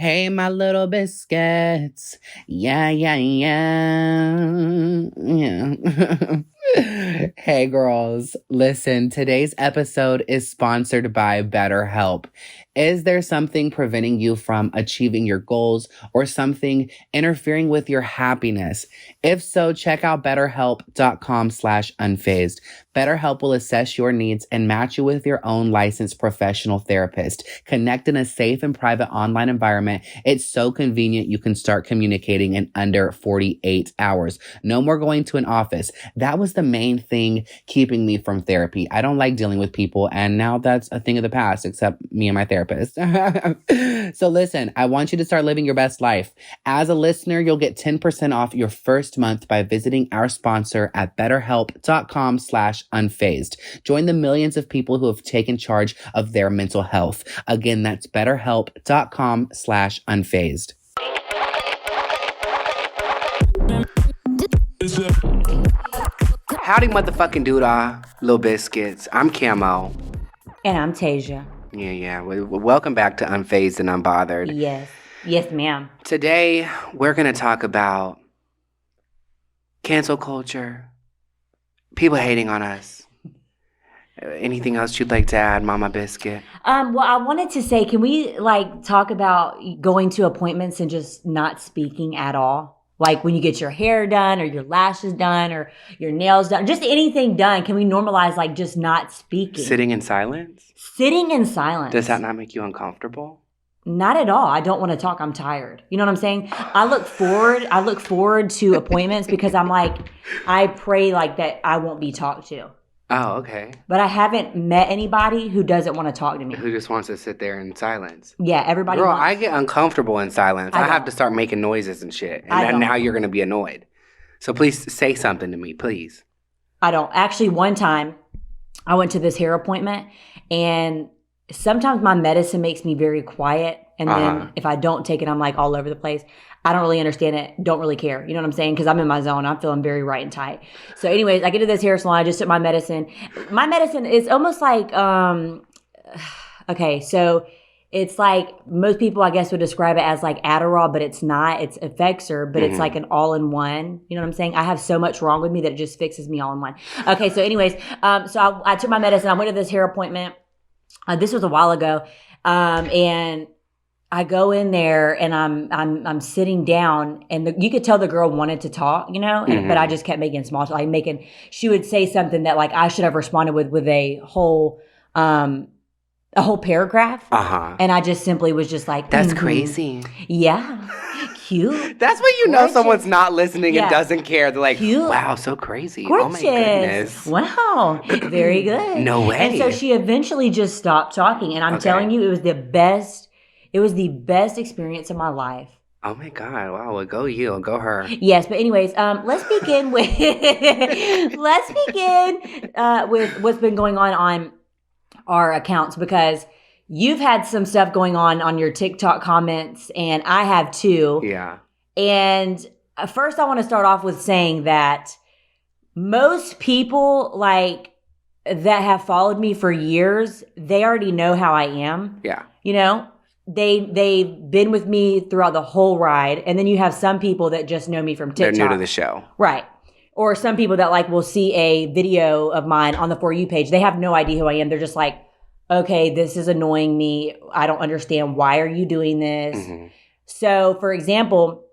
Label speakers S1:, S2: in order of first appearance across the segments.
S1: Hey, my little biscuits. Yeah, yeah, yeah. Yeah. Hey, girls. Listen, today's episode is sponsored by BetterHelp. Is there something preventing you from achieving your goals or something interfering with your happiness? If so, check out betterhelp.com/unfazed. BetterHelp will assess your needs and match you with your own licensed professional therapist. Connect in a safe and private online environment. It's so convenient you can start communicating in under 48 hours. No more going to an office. That was the main thing keeping me from therapy. I don't like dealing with people, and now that's a thing of the past, except me and my therapist. So listen, I want you to start living your best life. As a listener, you'll get 10% off your first month by visiting our sponsor at betterhelp.com/unfazed. Join the millions of people who have taken charge of their mental health. Again, that's betterhelp.com/unfazed. Howdy, motherfucking doodah, little biscuits. I'm Camo.
S2: And I'm Tasia.
S1: Yeah. Welcome back to Unfazed and Unbothered.
S2: Yes, ma'am.
S1: Today, we're going to talk about cancel culture, people hating on us. Anything else you'd like to add, Mama Biscuit?
S2: Well, I wanted to say, can we talk about going to appointments and just not speaking at all? Like when you get your hair done or your lashes done or your nails done, just anything done. Can we normalize just not speaking?
S1: Sitting in silence?
S2: Sitting in silence.
S1: Does that not make you uncomfortable?
S2: Not at all. I don't want to talk. I'm tired. You know what I'm saying? I look forward to appointments because I pray that I won't be talked to.
S1: Oh, okay.
S2: But I haven't met anybody who doesn't want to talk to me.
S1: Who just wants to sit there in silence.
S2: Yeah, everybody
S1: Girl, I get uncomfortable in silence. I have to start making noises and shit. And now you're going to be annoyed. So please say something to me, please.
S2: I don't. Actually, one time I went to this hair appointment and sometimes my medicine makes me very quiet. And then if I don't take it, I'm all over the place. I don't really understand it. Don't really care. You know what I'm saying? Because I'm in my zone. I'm feeling very right and tight. So anyways, I get to this hair salon. I just took my medicine. My medicine is almost okay, so it's most people, I guess, would describe it as Adderall, but it's not. It's Effexor, but it's an all-in-one. You know what I'm saying? I have so much wrong with me that it just fixes me all in one. Okay, so anyways, so I took my medicine. I went to this hair appointment. This was a while ago. And I go in there and I'm sitting down and you could tell the girl wanted to talk, but I just kept making small talk, she would say something that I should have responded with a whole paragraph. And I just simply was just
S1: that's crazy.
S2: Yeah. Cute.
S1: That's when you know someone's not listening and doesn't care. They're
S2: cute.
S1: Wow, so crazy.
S2: Gorgeous.
S1: Oh my goodness.
S2: Wow. Very good.
S1: No way.
S2: And so she eventually just stopped talking. And I'm telling you, it was the best experience of my life.
S1: Oh my God. Wow. Well, go you. Go her.
S2: Yes. But anyways, let's begin with what's been going on our accounts, because you've had some stuff going on your TikTok comments, and I have too.
S1: Yeah.
S2: And first I want to start off with saying that most people that have followed me for years, they already know how I am.
S1: Yeah.
S2: They've been with me throughout the whole ride. And then you have some people that just know me from TikTok.
S1: They're new to the show.
S2: Right. Or some people that will see a video of mine on the For You page. They have no idea who I am. They're just okay, this is annoying me. I don't understand. Why are you doing this? Mm-hmm. So, for example,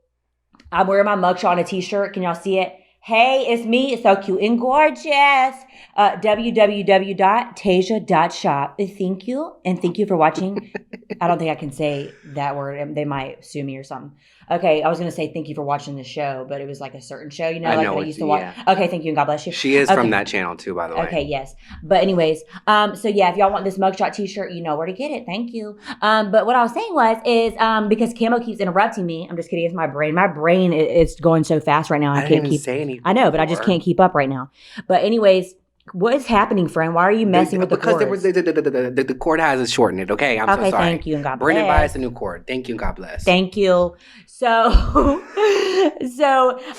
S2: I'm wearing my mugshot on a t-shirt. Can y'all see it? Hey, it's me. It's so cute and gorgeous. www.tasia.shop. Thank you. And thank you for watching. I don't think I can say that word. They might sue me or something. Okay, I was going to say thank you for watching the show, but it was a certain show, that I used to watch. Yeah. Okay, thank you and God bless you.
S1: She is from that channel too, by the way.
S2: Okay, yes. But anyways, so yeah, if y'all want this mugshot t-shirt, you know where to get it. Thank you. But what I was saying is because Camo keeps interrupting me. I'm just kidding. It's my brain. My brain is going so fast right now.
S1: I can't keep say anything.
S2: I know, but I just can't keep up right now. But anyways, what is happening, friend? Why are you messing with the cord?
S1: Because the cord has shortened it. Okay, I'm so sorry.
S2: Thank you and God bless.
S1: Brendan buy us a new cord. Thank you and God bless.
S2: Thank you. So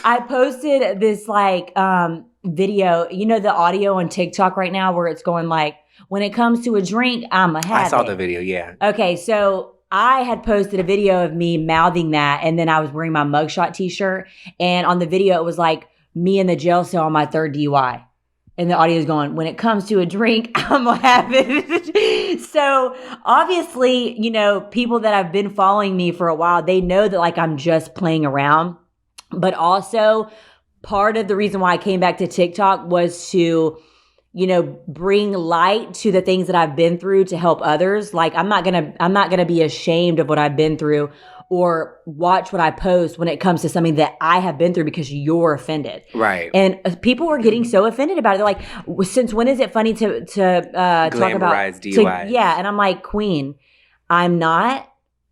S2: I posted this video. The audio on TikTok right now where it's going when it comes to a drink, I'ma have it.
S1: I saw the video. Yeah.
S2: Okay, so I had posted a video of me mouthing that, and then I was wearing my mugshot t-shirt, and on the video it was like me in the jail cell on my third DUI. And the audio is going, when it comes to a drink, I'm gonna have it. So obviously, you know, people that have been following me for a while, they know that like I'm just playing around. But also part of the reason why I came back to TikTok was to, you know, bring light to the things that I've been through to help others. Like I'm not gonna be ashamed of what I've been through or watch what I post when it comes to something that I have been through because you're offended.
S1: Right.
S2: And people were getting so offended about it. They're like, since when is it funny to talk about
S1: DUIs?
S2: Yeah. And I'm like, Queen, I'm not.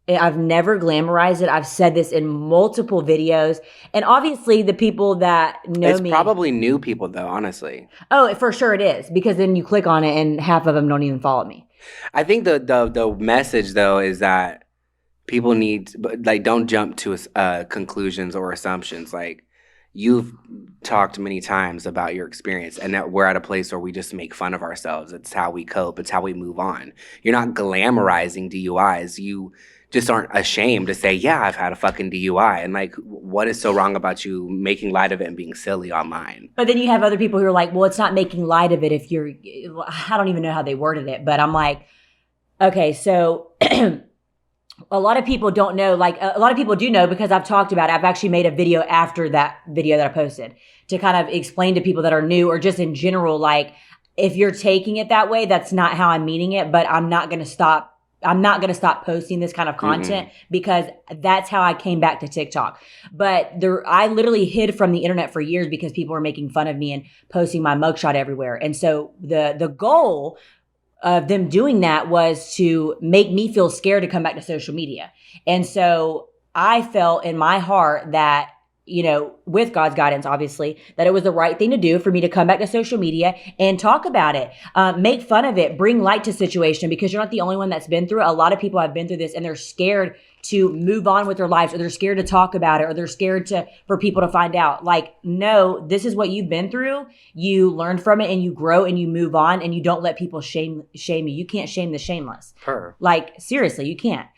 S2: I've never glamorized it. I've said this in multiple videos. And obviously the people that know me.
S1: It's probably new people though, honestly.
S2: Oh, for sure it is. Because then you click on it and half of them don't even follow me.
S1: I think the message though is that people need, like, don't jump to conclusions or assumptions. Like, you've talked many times about your experience and that we're at a place where we just make fun of ourselves. It's how we cope. It's how we move on. You're not glamorizing DUIs. You just aren't ashamed to say, yeah, I've had a fucking DUI. And like, what is so wrong about you making light of it and being silly online?
S2: But then you have other people who are like, well, it's not making light of it if you're, I don't even know how they worded it, but I'm like, okay, so a lot of people don't know, like a lot of people do know because I've talked about it. I've actually made a video after that video that I posted to kind of explain to people that are new or just in general, like if you're taking it that way, that's not how I'm meaning it, but I'm not going to stop posting this kind of content because that's how I came back to TikTok. But I literally hid from the internet for years because people were making fun of me and posting my mugshot everywhere. And so the goal of them doing that was to make me feel scared to come back to social media. And so I felt in my heart that, you know, with God's guidance, obviously, that it was the right thing to do for me to come back to social media and talk about it, make fun of it, bring light to situation, because you're not the only one that's been through it. A lot of people have been through this and they're scared to move on with their lives, or they're scared to talk about it, or they're scared for people to find out. Like, no, this is what you've been through. You learn from it and you grow and you move on, and you don't let people shame you. You can't shame the shameless. Like, seriously, you can't.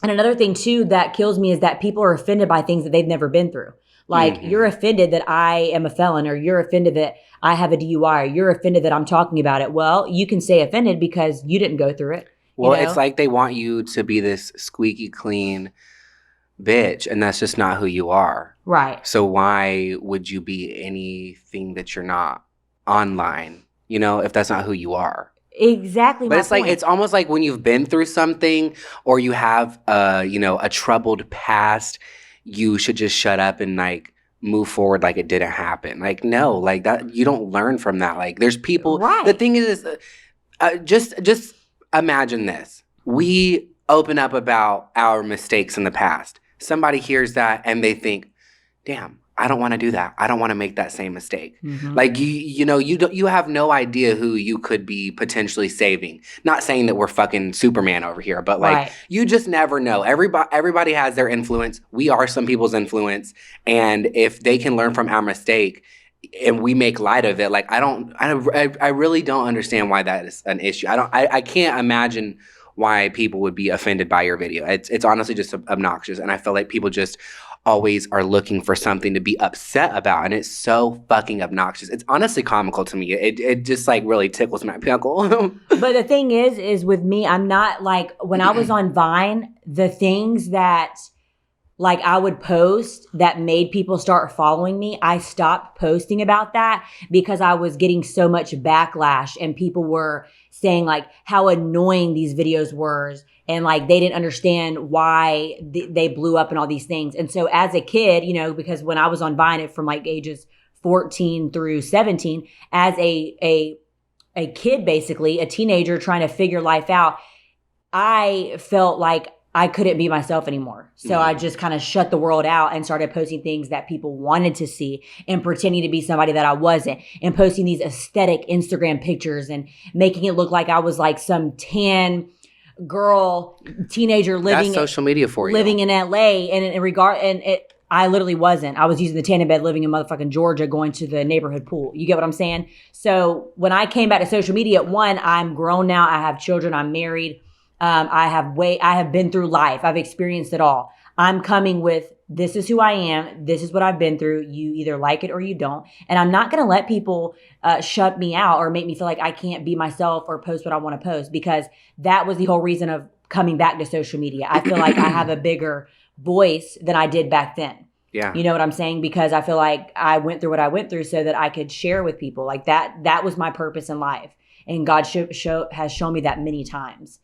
S2: And another thing too that kills me is that people are offended by things that they've never been through. Like, you're offended that I am a felon, or you're offended that I have a DUI, or you're offended that I'm talking about it. Well, you can say offended because you didn't go through it.
S1: Well, it's like they want you to be this squeaky clean bitch, and that's just not who you are.
S2: Right.
S1: So why would you be anything that you're not online, you know, if that's not who you are?
S2: Exactly.
S1: But it's like, it's almost like when you've been through something or you have, you know, a troubled past, you should just shut up and like move forward like it didn't happen. Like, no, like that, you don't learn from that. Like, there's people,
S2: right.
S1: The thing is just imagine this. We open up about our mistakes in the past. Somebody hears that and they think, damn, I don't want to do that. I don't want to make that same mistake. Like, you have no idea who you could be potentially saving. Not saying that we're fucking Superman over here, but like, you just never know. Everybody has their influence. We are some people's influence. And if they can learn from our mistake and we make light of it, like, I really don't understand why that is an issue. I can't imagine why people would be offended by your video. It's honestly just obnoxious. And I feel like people just always are looking for something to be upset about, and it's so fucking obnoxious. It's honestly comical to me. It just like really tickles my pickle.
S2: But the thing is with me, I'm not like, when I was on Vine, the things that like I would post that made people start following me, I stopped posting about that because I was getting so much backlash, and people were saying like how annoying these videos were, and like they didn't understand why they blew up and all these things. And so as a kid, you know, because when I was on Vine from like ages 14 through 17, as a kid, basically a teenager trying to figure life out, I felt like I couldn't be myself anymore. So I just kind of shut the world out and started posting things that people wanted to see and pretending to be somebody that I wasn't, and posting these aesthetic Instagram pictures and making it look like I was like some tan girl teenager living.
S1: That's social media for you.
S2: Living in LA, I literally wasn't. I was using the tanning bed living in motherfucking Georgia, going to the neighborhood pool. You get what I'm saying? So when I came back to social media, one, I'm grown now. I have children. I'm married. I have been through life. I've experienced it all. I'm coming with, this is who I am. This is what I've been through. You either like it or you don't. And I'm not going to let people shut me out or make me feel like I can't be myself or post what I want to post, because that was the whole reason of coming back to social media. I feel like I have a bigger voice than I did back then.
S1: Yeah.
S2: You know what I'm saying? Because I feel like I went through what I went through so that I could share with people. Like that was my purpose in life. And God has shown me that many times.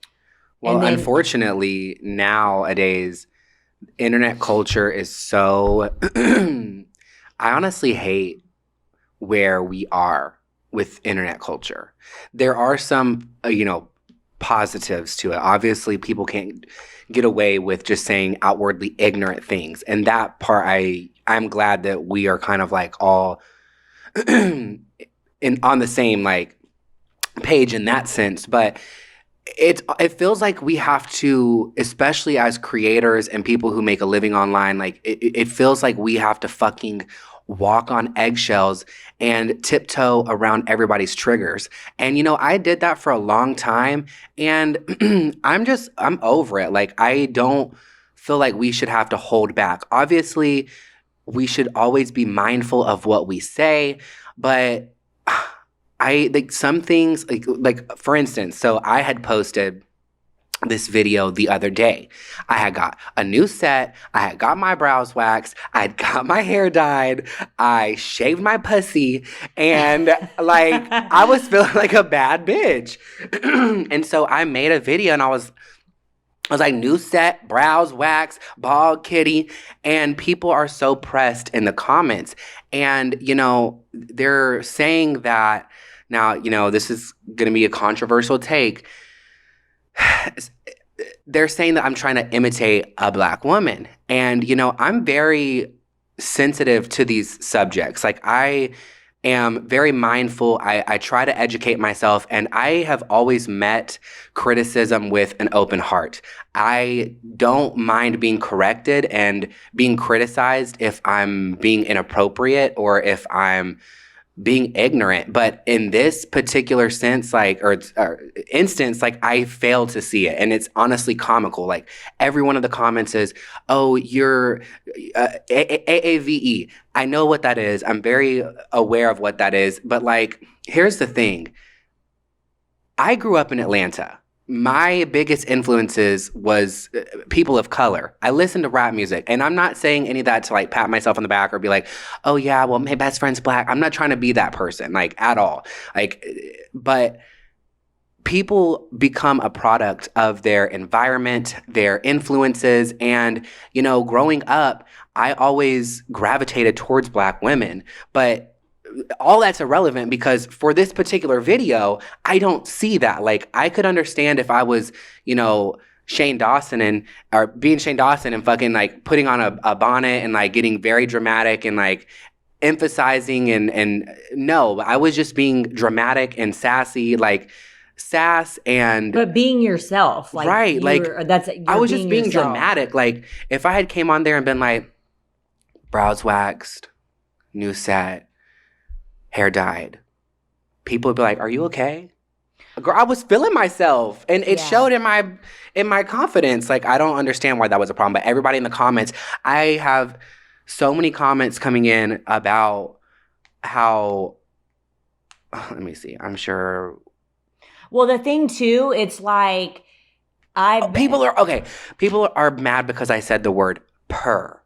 S1: Well, unfortunately, nowadays, internet culture is so I honestly hate where we are with internet culture. There are some positives to it. Obviously, people can't get away with just saying outwardly ignorant things, and that part I'm glad that we are kind of like all on the same like page in that sense. But it feels like we have to, especially as creators and people who make a living online, like it feels like we have to fucking walk on eggshells and tiptoe around everybody's triggers. And I did that for a long time, and I'm over it. Like, I don't feel like we should have to hold back. Obviously, we should always be mindful of what we say, but I like some things like for instance, so I had posted this video the other day. I had got a new set. I had got my brows waxed. I'd got my hair dyed. I shaved my pussy, and like I was feeling like a bad bitch. And so I made a video, and I was like, new set, brows wax, bald kitty, and people are so pressed in the comments. And they're saying that. Now, this is going to be a controversial take. They're saying that I'm trying to imitate a Black woman. And, I'm very sensitive to these subjects. Like, I am very mindful. I try to educate myself, and I have always met criticism with an open heart. I don't mind being corrected and being criticized if I'm being inappropriate or if I'm being ignorant. But in this particular sense, or instance, like, I fail to see it. And it's honestly comical. Like, every one of the comments is, oh, you're AAVE. I know what that is. I'm very aware of what that is. But like, here's the thing. I grew up in Atlanta. My biggest influences was people of color. I listened to rap music, and I'm not saying any of that to like pat myself on the back or be like, oh yeah, well, my best friend's Black. I'm not trying to be that person, like, at all. Like, but people become a product of their environment, their influences, and, growing up, I always gravitated towards Black women, but all that's irrelevant because for this particular video, I don't see that. Like, I could understand if I was, Shane Dawson or being Shane Dawson and fucking like putting on a bonnet and like getting very dramatic and like emphasizing and no, I was just being dramatic and sassy, like sass and.
S2: But being yourself. Like,
S1: right. Like, I was just being
S2: yourself.
S1: dramatic. Like, if I had came on there and been like, brows waxed, new set, hair dyed, people would be like, are you okay? Girl, I was feeling myself, and it showed in my confidence. Like, I don't understand why that was a problem. But everybody in the comments, I have so many comments coming in about how, let me see, I'm sure.
S2: Well, the thing too, it's like
S1: people are mad because I said the word purr.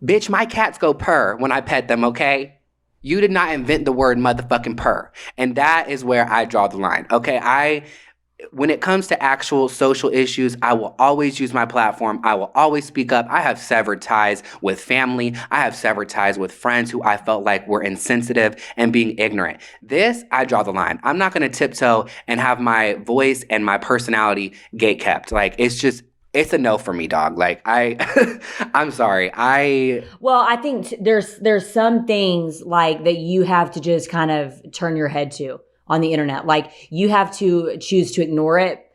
S1: Bitch, my cats go purr when I pet them, okay? You did not invent the word motherfucking purr. And that is where I draw the line. Okay, when it comes to actual social issues, I will always use my platform. I will always speak up. I have severed ties with family. I have severed ties with friends who I felt like were insensitive and being ignorant. This, I draw the line. I'm not going to tiptoe and have my voice and my personality gatekept. Like, it's a no for me, dog. Like, I'm sorry.
S2: Well, I think there's some things like that you have to just kind of turn your head to on the internet. Like, you have to choose to ignore it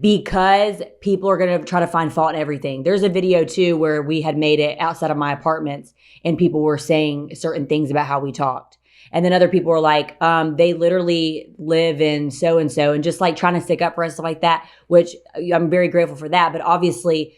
S2: because people are going to try to find fault in everything. There's a video too where we had made it outside of my apartments and people were saying certain things about how we talked. And then other people were like, they literally live in so-and-so, and just like trying to stick up for us, stuff like that, which I'm very grateful for that. But obviously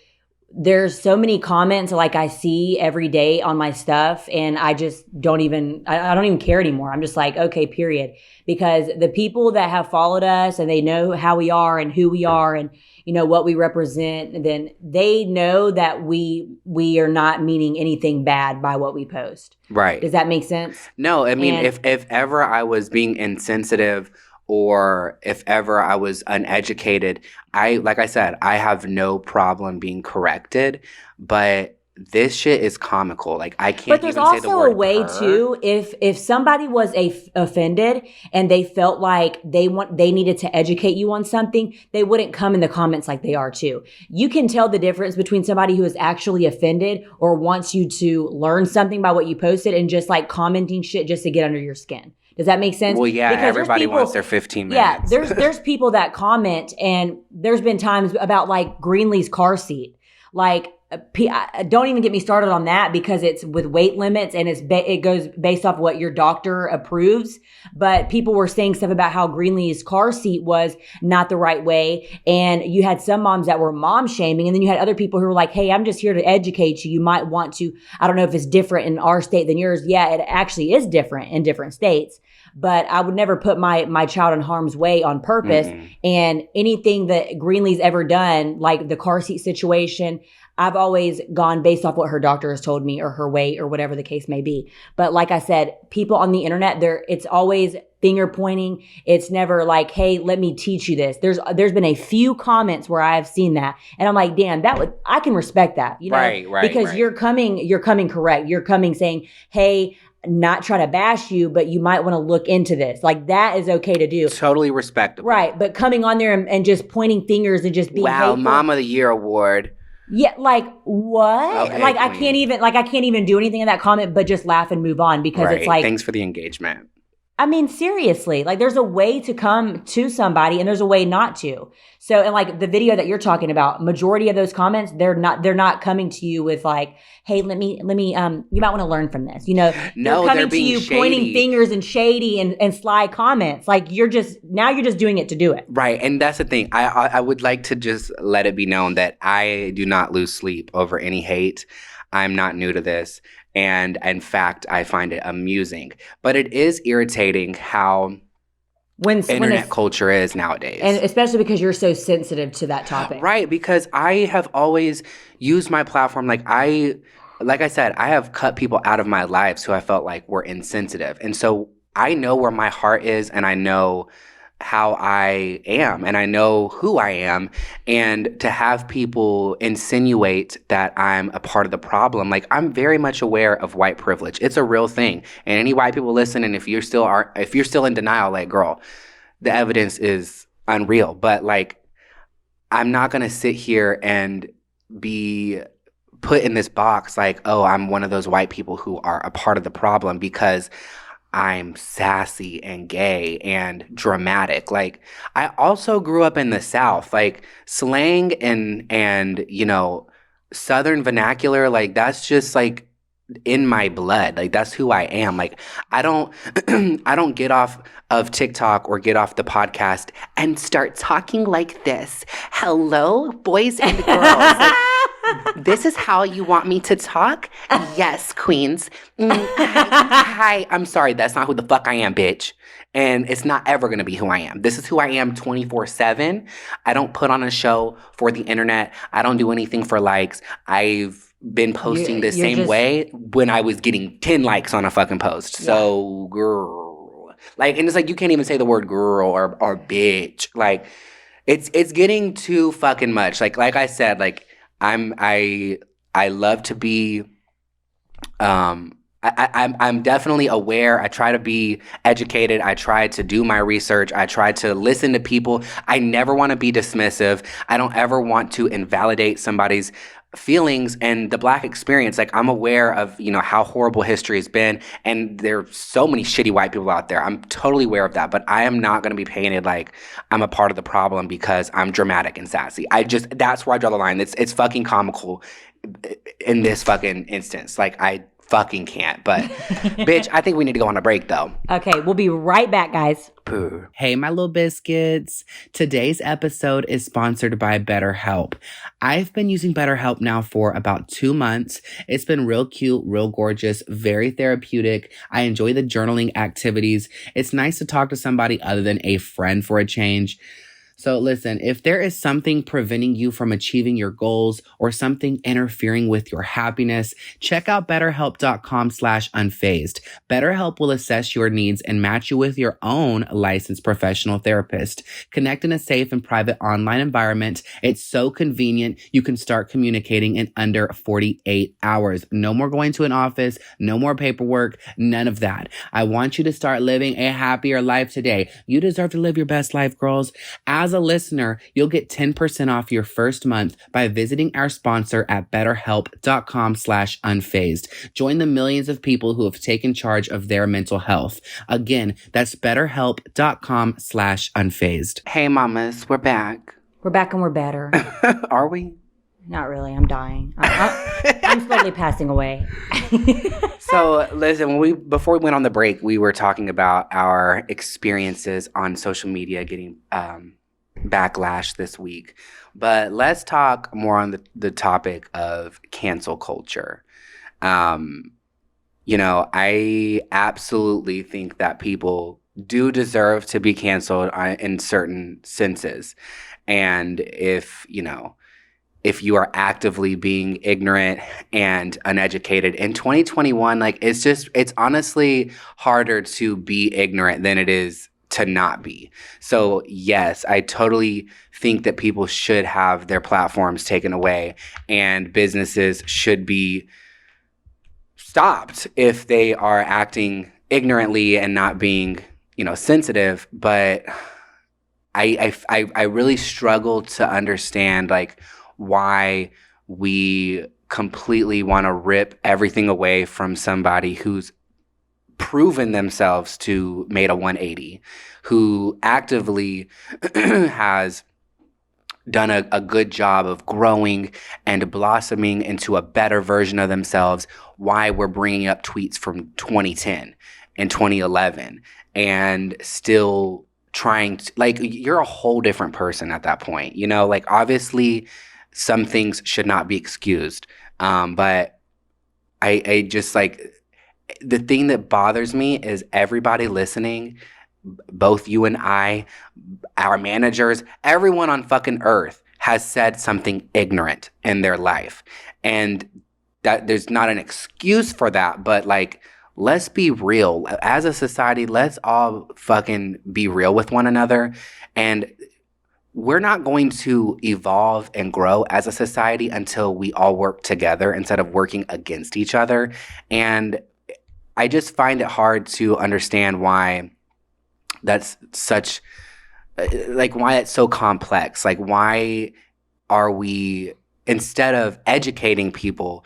S2: there's so many comments like I see every day on my stuff, and I just don't even, I don't even care anymore. I'm just like, okay, period. Because the people that have followed us and they know how we are and who we are and, you know, what we represent, and then they know that we are not meaning anything bad by what we post.
S1: Right.
S2: Does that make sense?
S1: No, I mean, if ever I was being insensitive or if ever I was uneducated, like I said, I have no problem being corrected, but this shit is comical. Like, I can't. But there's even also say the word
S2: a way too. If somebody was offended and they felt like they needed to educate you on something, they wouldn't come in the comments like they are too. You can tell the difference between somebody who is actually offended or wants you to learn something by what you posted and just like commenting shit just to get under your skin. Does that make sense?
S1: Well, yeah, because everybody wants their 15 minutes.
S2: Yeah, there's people that comment, and there's been times about like Greenlee's car seat. Like, don't even get me started on that, because it's with weight limits and it goes based off what your doctor approves. But people were saying stuff about how Greenlee's car seat was not the right way. And you had some moms that were mom shaming. And then you had other people who were like, hey, I'm just here to educate you. You might want to, I don't know if it's different in our state than yours. Yeah, it actually is different in different states. But I would never put my child in harm's way on purpose. Mm-hmm. And anything that Greenlee's ever done, like the car seat situation, I've always gone based off what her doctor has told me, or her weight, or whatever the case may be. But like I said, people on the internet, it's always finger pointing. It's never like, hey, let me teach you this. There's been a few comments where I've seen that, and I'm like, damn, I can respect that, you know,
S1: right,
S2: because
S1: right.
S2: you're coming correct. You're coming saying, hey, not try to bash you, but you might want to look into this. Like, that is okay to do.
S1: Totally respectable.
S2: Right. But coming on there and just pointing fingers and just being
S1: wow,
S2: hateful,
S1: Mom of the Year award.
S2: Yeah, like what?
S1: Okay,
S2: like I can't even do anything in that comment but just laugh and move on, because
S1: right.
S2: It's like,
S1: thanks for the engagement.
S2: I mean, seriously, like there's a way to come to somebody and there's a way not to. So, and like the video that you're talking about, majority of those comments, they're not coming to you with like, hey, let me, you might want to learn from this. You know,
S1: no,
S2: they're coming
S1: to you
S2: shady. Pointing fingers and shady and sly comments. Like you're just doing it to do it.
S1: Right. And that's the thing. I would like to just let it be known that I do not lose sleep over any hate. I'm not new to this. And in fact, I find it amusing. But it is irritating how internet culture is nowadays.
S2: And especially because you're so sensitive to that topic.
S1: Right, because I have always used my platform. Like I said, I have cut people out of my lives who I felt like were insensitive. And so I know where my heart is, and I know how I am, and I know who I am. And to have people insinuate that I'm a part of the problem, like I'm very much aware of white privilege. It's a real thing. And any white people listen, and if you're still in denial, like, girl, the evidence is unreal. But like, I'm not gonna sit here and be put in this box like, oh, I'm one of those white people who are a part of the problem because I'm sassy and gay and dramatic. Like, I also grew up in the South. Like, slang and you know, Southern vernacular, like, that's just like in my blood. Like, that's who I am. Like, I don't I don't get off of TikTok or get off the podcast and start talking like this. Hello, boys and girls. Like, this is how you want me to talk? Yes, queens. Hi. I'm sorry. That's not who the fuck I am, bitch. And it's not ever going to be who I am. This is who I am 24/7. I don't put on a show for the internet. I don't do anything for likes. I've been posting the same way when I was getting 10 likes on a fucking post. Yeah. So, girl. Like, and it's like, you can't even say the word girl or bitch. Like, it's getting too fucking much. Like I said, like, I love to be, I'm definitely aware. I try to be educated. I try to do my research. I try to listen to people. I never want to be dismissive. I don't ever want to invalidate somebody's feelings and the Black experience. Like, I'm aware of, you know, how horrible history has been, and there's so many shitty white people out there. I'm totally aware of that, but I am not going to be painted like I'm a part of the problem because I'm dramatic and sassy. That's where I draw the line. It's fucking comical in this fucking instance. Like, I fucking can't. But bitch, I think we need to go on a break though.
S2: Okay, we'll be right back, guys.
S1: Pooh. Hey, my little biscuits. Today's episode is sponsored by BetterHelp. I've been using BetterHelp now for about 2 months. It's been real cute, real gorgeous, very therapeutic. I enjoy the journaling activities. It's nice to talk to somebody other than a friend for a change. So listen, if there is something preventing you from achieving your goals or something interfering with your happiness, check out BetterHelp.com/unfazed. BetterHelp will assess your needs and match you with your own licensed professional therapist. Connect in a safe and private online environment. It's so convenient. You can start communicating in under 48 hours. No more going to an office, no more paperwork, none of that. I want you to start living a happier life today. You deserve to live your best life, girls. As a listener, you'll get 10% off your first month by visiting our sponsor at betterhelp.com/unfazed. Join the millions of people who have taken charge of their mental health. Again, that's betterhelp.com/unfazed. Hey, mamas, we're back.
S2: We're back and we're better.
S1: Are we?
S2: Not really. I'm dying. I'm slowly passing away.
S1: So listen, before we went on the break, we were talking about our experiences on social media getting backlash this week. But let's talk more on the topic of cancel culture. I absolutely think that people do deserve to be canceled in certain senses. And if you are actively being ignorant and uneducated in 2021, it's honestly harder to be ignorant than it is to not be. So yes, I totally think that people should have their platforms taken away and businesses should be stopped if they are acting ignorantly and not being, sensitive. But I really struggle to understand why we completely want to rip everything away from somebody who's proven themselves to made a 180, who actively has done a good job of growing and blossoming into a better version of themselves. Why we're bringing up tweets from 2010 and 2011 and still trying to, you're a whole different person at that point. Obviously some things should not be excused. But I just the thing that bothers me is everybody listening, both you and I, our managers, everyone on fucking earth has said something ignorant in their life. And that there's not an excuse for that, but let's be real. As a society, let's all fucking be real with one another. And we're not going to evolve and grow as a society until we all work together instead of working against each other. And I just find it hard to understand why that's such, why it's so complex. Why are we, instead of educating people,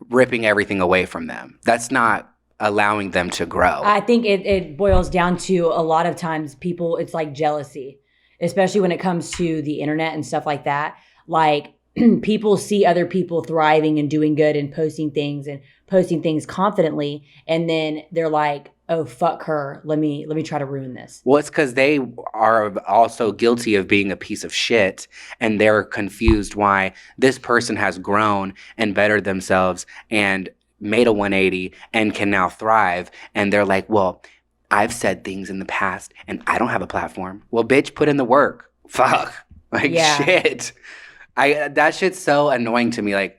S1: ripping everything away from them? That's not allowing them to grow.
S2: I think it boils down to a lot of times people, it's jealousy, especially when it comes to the internet and stuff like that. People see other people thriving and doing good and posting things confidently. And then they're like, oh, fuck her. Let me try to ruin this.
S1: Well, it's because they are also guilty of being a piece of shit. And they're confused why this person has grown and bettered themselves and made a 180 and can now thrive. And they're like, well, I've said things in the past and I don't have a platform. Well, bitch, put in the work. Fuck. Shit. That shit's so annoying to me.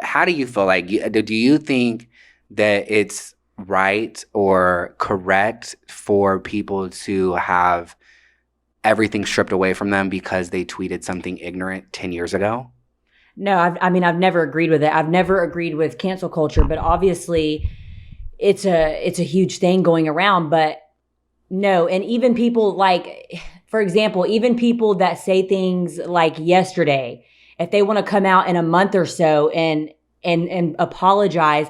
S1: How do you feel? Do you think that it's right or correct for people to have everything stripped away from them because they tweeted something ignorant 10 years ago?
S2: No, I've never agreed with it. I've never agreed with cancel culture, but obviously it's a huge thing going around. But no, and even people for example, even people that say things like yesterday, if they want to come out in a month or so and apologize,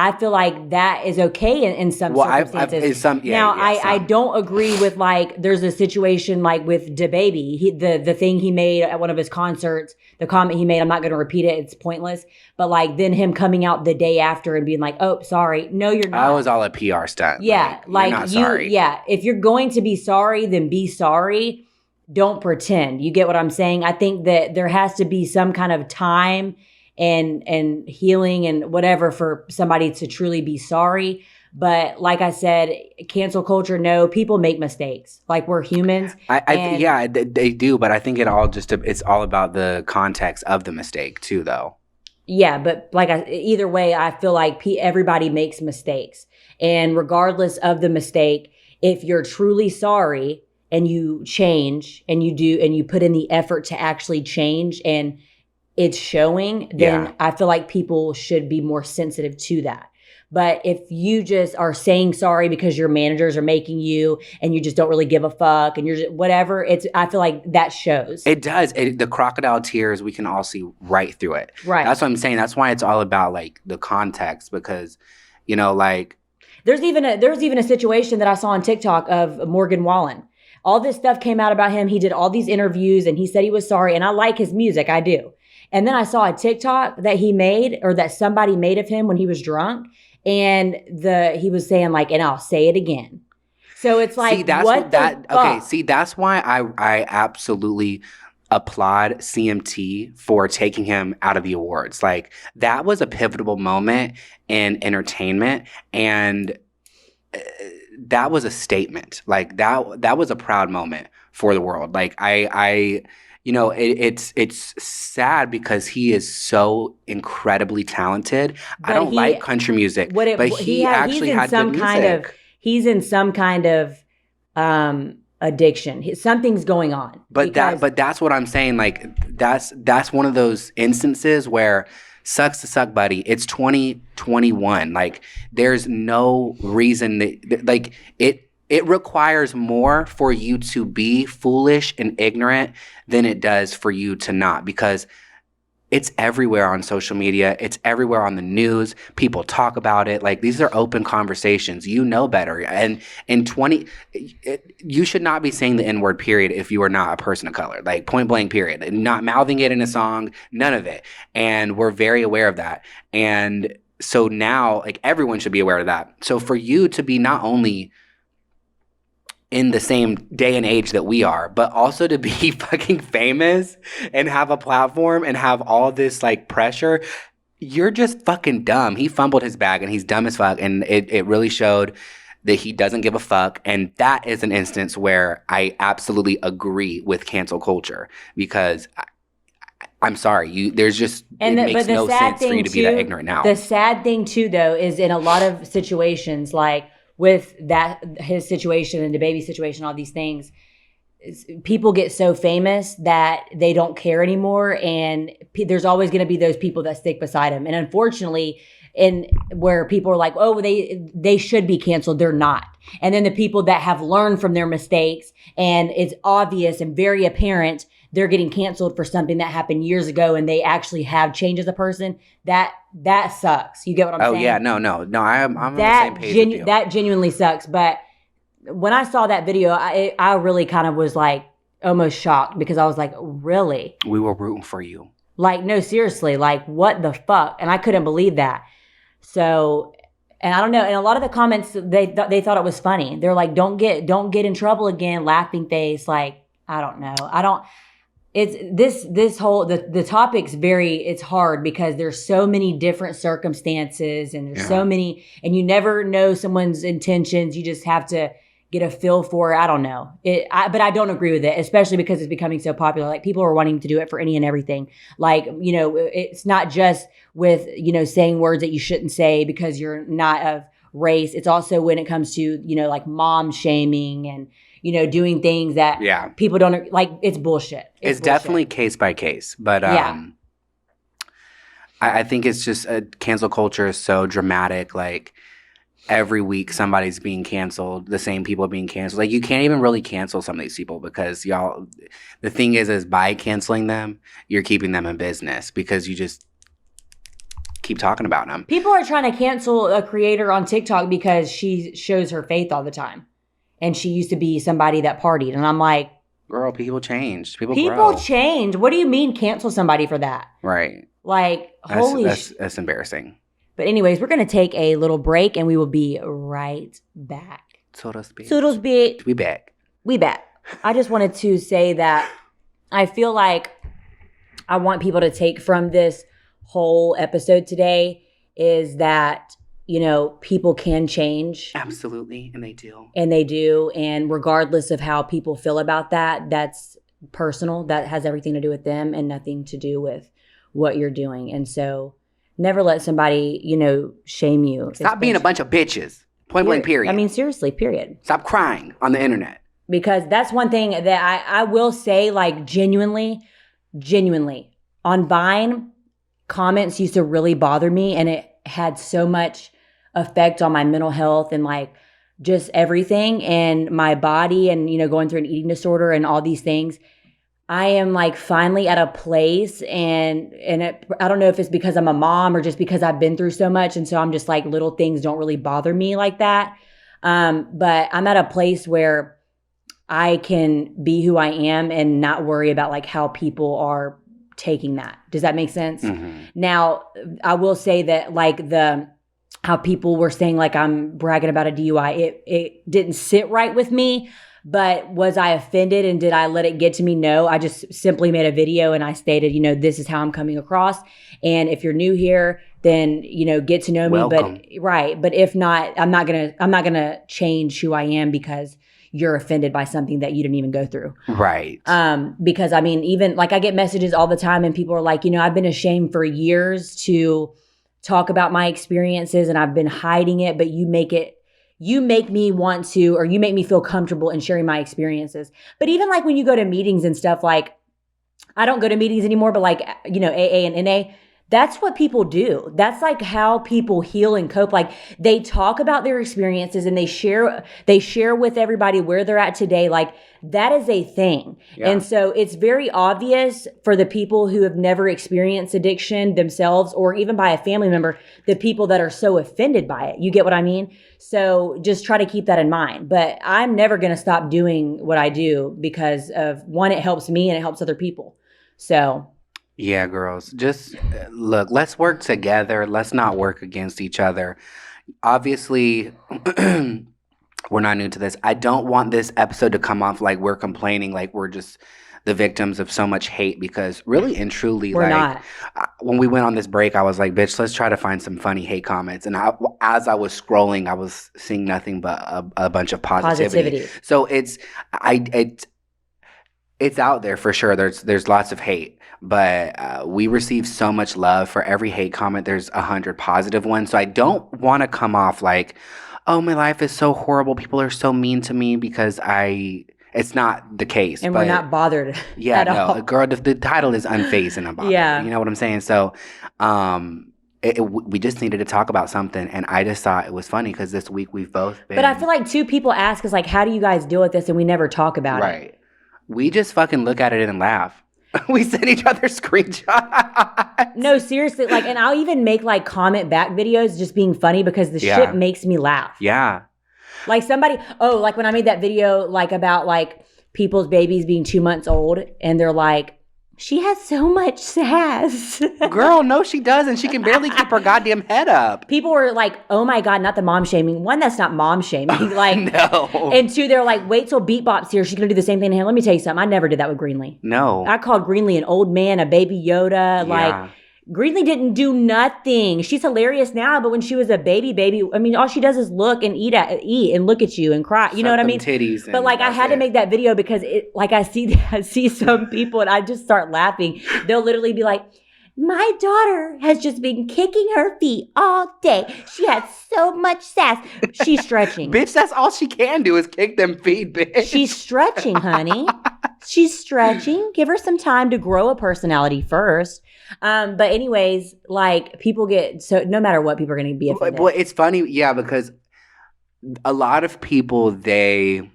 S2: I feel like that is okay in some circumstances. I don't agree with like there's a situation like with DaBaby, the thing he made at one of his concerts, the comment he made. I'm not going to repeat it; it's pointless. But like then him coming out the day after and being like, "Oh, sorry, no, you're not."
S1: That was all a PR stunt.
S2: Yeah,
S1: like you're not sorry.
S2: Yeah, if you're going to be sorry, then be sorry. Don't pretend. You get what I'm saying? I think that there has to be some kind of time and healing and whatever for somebody to truly be sorry. But like I said, cancel culture, no, people make mistakes. Like we're humans.
S1: They do. But I think it's all about the context of the mistake too, though.
S2: Yeah, but either way, I feel like everybody makes mistakes. And regardless of the mistake, if you're truly sorry and you change and you put in the effort to actually change and it's showing, then I feel like people should be more sensitive to that. But if you just are saying sorry because your managers are making you and you just don't really give a fuck and you're just whatever, I feel like that shows.
S1: It does. The crocodile tears, we can all see right through it.
S2: Right.
S1: That's what I'm saying. That's why it's all about like the context because, like.
S2: There's even a situation that I saw on TikTok of Morgan Wallen. All this stuff came out about him. He did all these interviews and he said he was sorry. And I like his music. I do. And then I saw a TikTok that he made or that somebody made of him when he was drunk. And he was saying like, and I'll say it again. So it's like,
S1: that's why I absolutely applaud CMT for taking him out of the awards. Like that was a pivotal moment in entertainment and that was a statement. Like that was a proud moment for the world. Like it's sad because he is so incredibly talented. But I don't like country music, but he actually had good music.
S2: He's in some kind of addiction. Something's going on.
S1: But that's what I'm saying. Like that's one of those instances where sucks to suck, buddy. It's 2021. Like there's no reason that like it requires more for you to be foolish and ignorant than it does for you to not, because it's everywhere on social media. It's everywhere on the news. People talk about it. Like these are open conversations. You know better. And you should not be saying the N-word, period, if you are not a person of color. Like point blank, period. Not mouthing it in a song, none of it. And we're very aware of that. And so now, like everyone should be aware of that. So for you to be not only in the same day and age that we are, but also to be fucking famous and have a platform and have all this like pressure, you're just fucking dumb. He fumbled his bag and he's dumb as fuck. And it really showed that he doesn't give a fuck. And that is an instance where I absolutely agree with cancel culture because I'm sorry, it makes no sense for you to be that ignorant now.
S2: The sad thing too, though, is in a lot of situations, like with his situation and the baby situation, all these things, people get so famous that they don't care anymore. And there's always going to be those people that stick beside him. And unfortunately, where people are like, oh, they should be canceled, they're not. And then the people that have learned from their mistakes and it's obvious and very apparent they're getting canceled for something that happened years ago and they actually have changed as a person, that sucks. You get what I'm saying?
S1: Oh, yeah. No. I'm on the same page with you.
S2: That genuinely sucks. But when I saw that video, I really kind of was like almost shocked because I was like, really?
S1: We were rooting for you.
S2: Like, no, seriously. Like, what the fuck? And I couldn't believe that. So, and I don't know. And a lot of the comments, they thought it was funny. They're like, don't get in trouble again, laughing face. Like, I don't know. It's this whole the topic's it's hard because there's so many different circumstances and there's so many, and you never know someone's intentions. You just have to get a feel for it. I don't know but I don't agree with it, especially because it's becoming so popular. Like people are wanting to do it for any and everything. Like, it's not just with, saying words that you shouldn't say because you're not of race. It's also when it comes to, like mom shaming and, doing things that people don't like. It's bullshit.
S1: It's definitely case by case, but I think it's just cancel culture is so dramatic. Like every week somebody's being canceled, the same people are being canceled. Like you can't even really cancel some of these people because the thing is by canceling them, you're keeping them in business because you just keep talking about them.
S2: People are trying to cancel a creator on TikTok because she shows her faith all the time. And she used to be somebody that partied. And I'm like,
S1: girl, people change. People
S2: grow.
S1: change.
S2: What do you mean cancel somebody for that?
S1: Right.
S2: Like,
S1: that's embarrassing.
S2: But anyways, we're going to take a little break and we will be right back.
S1: So to speak.
S2: We back. I just wanted to say that I feel like I want people to take from this whole episode today is that, you know, people can change.
S1: Absolutely. And they do.
S2: And regardless of how people feel about that, that's personal. That has everything to do with them and nothing to do with what you're doing. And so never let somebody, you know, shame you.
S1: Stop being a bunch of bitches. Point blank, period.
S2: I mean, seriously, period.
S1: Stop crying on the internet.
S2: Because that's one thing that I will say, like, genuinely, on Vine, comments used to really bother me. And it had so much effect on my mental health and, like, just everything and my body and, you know, going through an eating disorder and all these things. I am, like, finally at a place and I don't know if it's because I'm a mom or just because I've been through so much. And so I'm just like, little things don't really bother me like that. But I'm at a place where I can be who I am and not worry about, like, how people are taking that. Does that make sense? Mm-hmm. Now, I will say that, like, how people were saying, like, I'm bragging about a DUI, it didn't sit right with me. But was I offended and did I let it get to me? No, I just simply made a video and I stated, you know, this is how I'm coming across. And if you're new here, then, you know, get to know me.
S1: Welcome.
S2: But if not, I'm not gonna change who I am because you're offended by something that you didn't even go through.
S1: Right.
S2: Because I mean, even like I get messages all the time and people are like, you know, I've been ashamed for years to talk about my experiences and I've been hiding it, but you make me want to, or you make me feel comfortable in sharing my experiences. But even like when you go to meetings and stuff, like I don't go to meetings anymore, but like, you know, AA and NA, that's what people do. That's like how people heal and cope. Like they talk about their experiences and they share with everybody where they're at today. Like that is a thing. Yeah. And so it's very obvious for the people who have never experienced addiction themselves or even by a family member, the people that are so offended by it. You get what I mean? So just try to keep that in mind. But I'm never going to stop doing what I do because of one, it helps me and it helps other people. So
S1: yeah, girls, just look, let's work together. Let's not work against each other. Obviously, we're not new to this. I don't want this episode to come off like we're complaining, like we're just the victims of so much hate because really and truly,
S2: we're
S1: like not. When we went on this break, I was like, bitch, let's try to find some funny hate comments. And as I was scrolling, I was seeing nothing but a bunch of positivity. So it's out there for sure. There's lots of hate. But we receive so much love. For every hate comment, there's 100 positive ones. So I don't want to come off like, oh, my life is so horrible. People are so mean to me because it's not the case.
S2: And we're not bothered at all.
S1: Girl, the title is Unfazed and Unbothered.
S2: Yeah.
S1: You know what I'm saying? So we just needed to talk about something. And I just thought it was funny because this week we've both been.
S2: But I feel like two people ask us, like, how do you guys deal with this? And we never talk about it.
S1: Right. We just fucking look at it and laugh. We send each other screenshots.
S2: No, seriously. Like, and I'll even make like comment back videos just being funny because the shit makes me laugh.
S1: Yeah.
S2: Like like when I made that video, like about like people's babies being 2 months old and they're like, she has so much sass.
S1: Girl, no, she doesn't. She can barely keep her goddamn head up.
S2: People were like, oh my God, not the mom shaming. One, that's not mom shaming. Like,
S1: no.
S2: And two, they're like, wait till Beat Bop's here. She's going to do the same thing to him. Let me tell you something. I never did that with Greenlee.
S1: No.
S2: I called Greenlee an old man, a baby Yoda.
S1: Yeah.
S2: Like, Greenlee didn't do nothing. She's hilarious now, but when she was a baby, I mean, all she does is look and eat and look at you and cry. You know what I mean?
S1: Titties.
S2: But like, I had to make that video because I see some people and I just start laughing. They'll literally be like, my daughter has just been kicking her feet all day. She has so much sass. She's stretching.
S1: Bitch, that's all she can do is kick them feet, bitch.
S2: She's stretching, honey. She's stretching. Give her some time to grow a personality first. But anyways, like people get so no matter what, people are going to be offended.
S1: Well, it's funny, yeah, because a lot of people they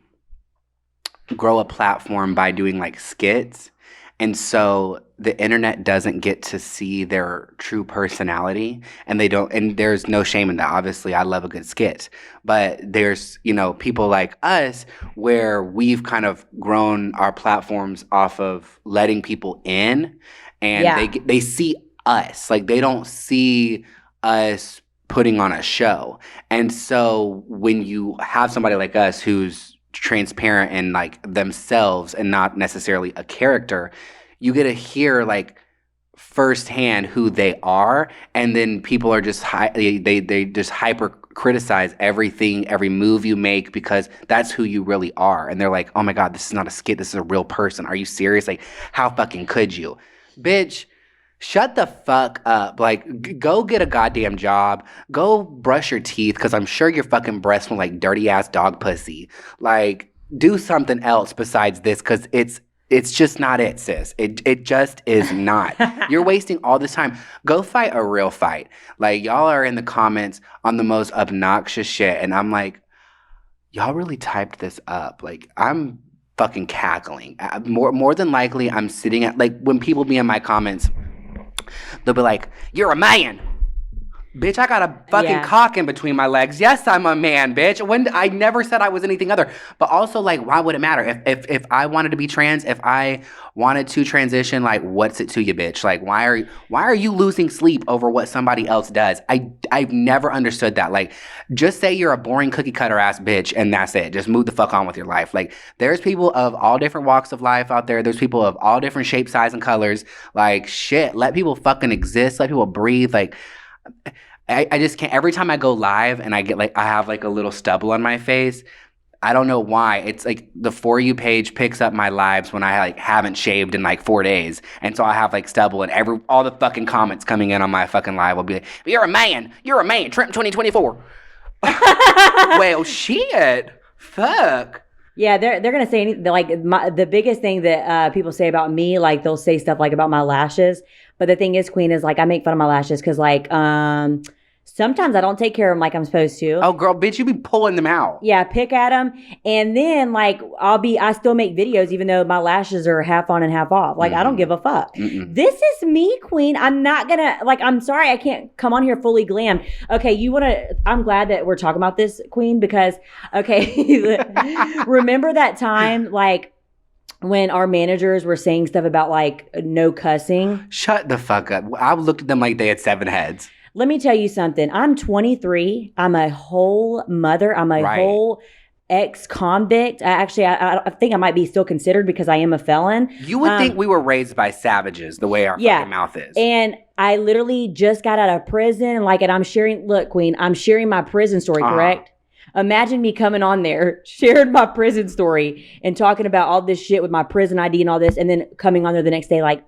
S1: grow a platform by doing like skits, and so the internet doesn't get to see their true personality, and they don't, and there's no shame in that. Obviously, I love a good skit, but there's, people like us where we've kind of grown our platforms off of letting people in, and they see us. Like, they don't see us putting on a show. And so when you have somebody like us who's transparent and like themselves and not necessarily a character, you get to hear like firsthand who they are, and then people are just they just hyper criticize everything, every move you make, because that's who you really are. And they're like, oh my God, this is not a skit, this is a real person. Are you serious? Like, how fucking could you? Bitch, shut the fuck up. Like, go get a goddamn job. Go brush your teeth, because I'm sure your fucking breath smell like dirty ass dog pussy. Like, do something else besides this, because it's just not it, sis. It just is not. You're wasting all this time. Go fight a real fight. Like, y'all are in the comments on the most obnoxious shit, and I'm like, y'all really typed this up. Like, I'm fucking cackling. More than likely, I'm sitting at, like, when people be in my comments, they'll be like, you're a man. Bitch, I got a fucking cock in between my legs. Yes, I'm a man, bitch. When I never said I was anything other. But also, like, why would it matter? If I wanted to be trans, if I wanted to transition, like, what's it to you, bitch? Like, why are you losing sleep over what somebody else does? I've never understood that. Like, just say you're a boring cookie cutter ass bitch, and that's it. Just move the fuck on with your life. Like, there's people of all different walks of life out there. There's people of all different shapes, size, and colors. Like, shit, let people fucking exist. Let people breathe. Like, I just can't. Every time I go live and I get like, I have like a little stubble on my face, I don't know why. It's like the For You page picks up my lives when I like haven't shaved in like 4 days. And so I have like stubble, and all the fucking comments coming in on my fucking live will be like, you're a man, Trump 2024. Well, shit. Fuck.
S2: Yeah, they're gonna say anything. Like, the biggest thing that people say about me, like, they'll say stuff like about my lashes. But the thing is, Queen, is like, I make fun of my lashes because, like, sometimes I don't take care of them like I'm supposed to.
S1: Oh, girl, bitch, you be pulling them out.
S2: Yeah, pick at them, and then like I still make videos even though my lashes are half on and half off. Like, I don't give a fuck. This is me, Queen. I'm not gonna, like, I'm sorry I can't come on here fully glammed. Okay, I'm glad that we're talking about this, Queen, because okay, remember that time, like, when our managers were saying stuff about like no cussing?
S1: Shut the fuck up. I looked at them like they had 7 heads.
S2: Let me tell you something. I'm 23. I'm a whole mother. I'm a whole ex-convict. I think I might be still considered because I am a felon.
S1: You would think we were raised by savages the way our fucking mouth is.
S2: And I literally just got out of prison. Like, and look, Queen, I'm sharing my prison story, correct? Imagine me coming on there, sharing my prison story and talking about all this shit with my prison ID and all this, and then coming on there the next day like,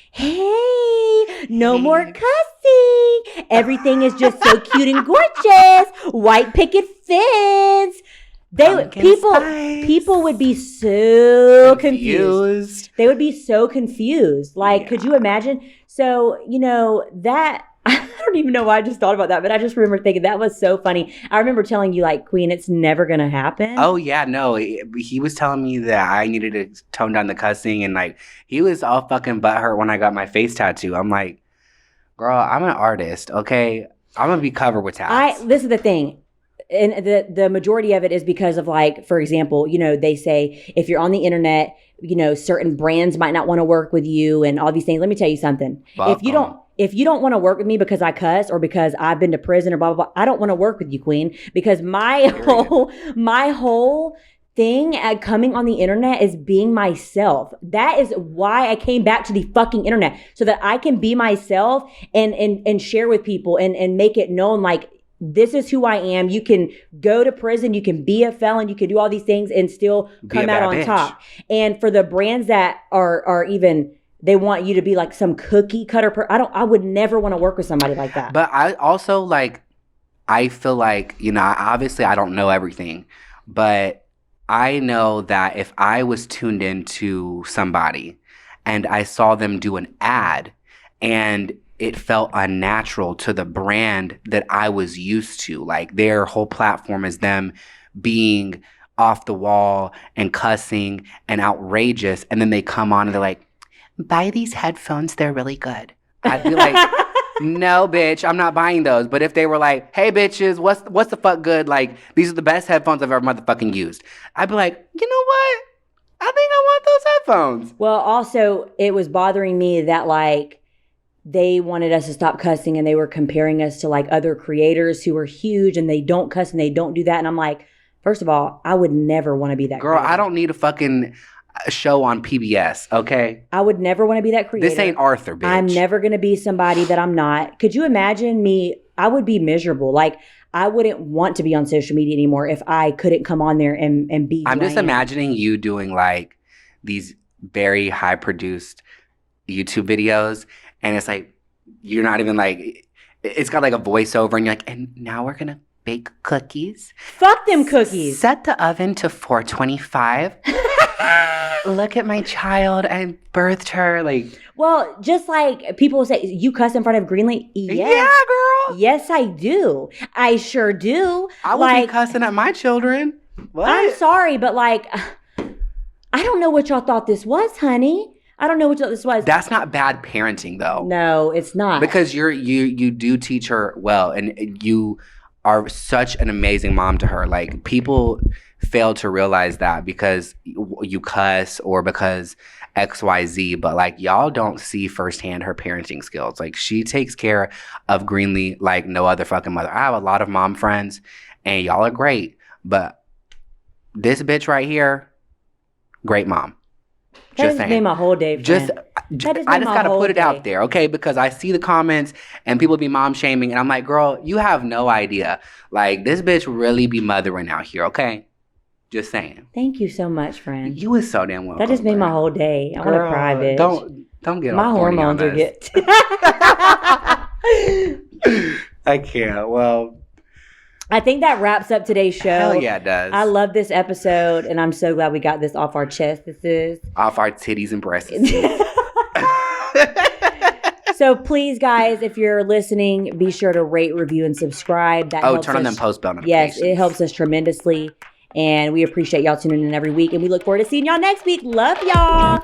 S2: hey, no more cussing. Everything is just so cute and gorgeous. White picket fence. People would be so confused. They would be so confused. Like, could you imagine? So, that, I don't even know why I just thought about that, but I just remember thinking that was so funny. I remember telling you, like, Queen, it's never going to happen.
S1: Oh, yeah, no. He was telling me that I needed to tone down the cussing, and, like, he was all fucking butthurt when I got my face tattoo. I'm like, girl, I'm an artist, okay? I'm going to be covered with tats.
S2: This is the thing. And the majority of it is because of, like, for example, they say if you're on the internet, certain brands might not want to work with you and all these things. Let me tell you something. If you don't want to work with me because I cuss or because I've been to prison or blah, blah, blah, I don't want to work with you, Queen, because my whole thing at coming on the internet is being myself. That is why I came back to the fucking internet, so that I can be myself and share with people and make it known, like, this is who I am. You can go to prison. You can be a felon. You can do all these things and still come out on top. And for the brands that are even, they want you to be like some cookie cutter. I would never want to work with somebody like that.
S1: But I also, like, I feel like, obviously I don't know everything, but I know that if I was tuned into somebody and I saw them do an ad and it felt unnatural to the brand that I was used to, like, their whole platform is them being off the wall and cussing and outrageous, and then they come on and they're like, buy these headphones. They're really good. I'd be like, no, bitch, I'm not buying those. But if they were like, hey, bitches, what's the fuck good? Like, these are the best headphones I've ever motherfucking used. I'd be like, you know what? I think I want those headphones.
S2: Well, also, it was bothering me that, like, they wanted us to stop cussing and they were comparing us to, like, other creators who are huge and they don't cuss and they don't do that. And I'm like, first of all, I would never want to be that
S1: girl,
S2: creator.
S1: I don't need a fucking show on PBS, okay?
S2: I would never want to be that creator.
S1: This ain't Arthur, bitch.
S2: I'm never going to be somebody that I'm not. Could you imagine me? I would be miserable. Like, I wouldn't want to be on social media anymore if I couldn't come on there and be.
S1: I'm just imagining you doing like these very high produced YouTube videos, and it's like you're not even like, it's got like a voiceover, and you're like, and now we're gonna bake cookies.
S2: Fuck them cookies.
S1: Set the oven to 425. Look at my child. I birthed her. Like,
S2: well, just like people say, you cuss in front of Greenlee. Yes.
S1: Yeah, girl.
S2: Yes, I do. I sure do.
S1: I would be cussing at my children. What?
S2: I'm sorry, but like, I don't know what y'all thought this was, honey. I don't know what y'all this was.
S1: That's not bad parenting, though.
S2: No, it's not.
S1: Because you do teach her well, and you are such an amazing mom to her. Like, people fail to realize that because you cuss or because XYZ, but like, y'all don't see firsthand her parenting skills. Like, she takes care of Greenlee like no other fucking mother. I have a lot of mom friends and y'all are great, but this bitch right here, great mom.
S2: Just made my whole day, friend.
S1: I just gotta put it out there, okay? Because I see the comments and people be mom shaming, and I'm like, girl, you have no idea. Like, this bitch really be mothering out here, okay? Just saying.
S2: Thank you so much, friend.
S1: You was so damn welcome.
S2: That just made my whole day. I want to cry, bitch.
S1: Don't get
S2: my
S1: all
S2: hormones are get.
S1: I can't. Well,
S2: I think that wraps up today's show.
S1: Hell yeah, it does.
S2: I love this episode, and I'm so glad we got this off our chest. This is
S1: off our titties and breasts.
S2: So please, guys, if you're listening, be sure to rate, review, and subscribe. That helps
S1: turn on
S2: us,
S1: them post bell notifications.
S2: Yes, it helps us tremendously. And we appreciate y'all tuning in every week. And we look forward to seeing y'all next week. Love y'all.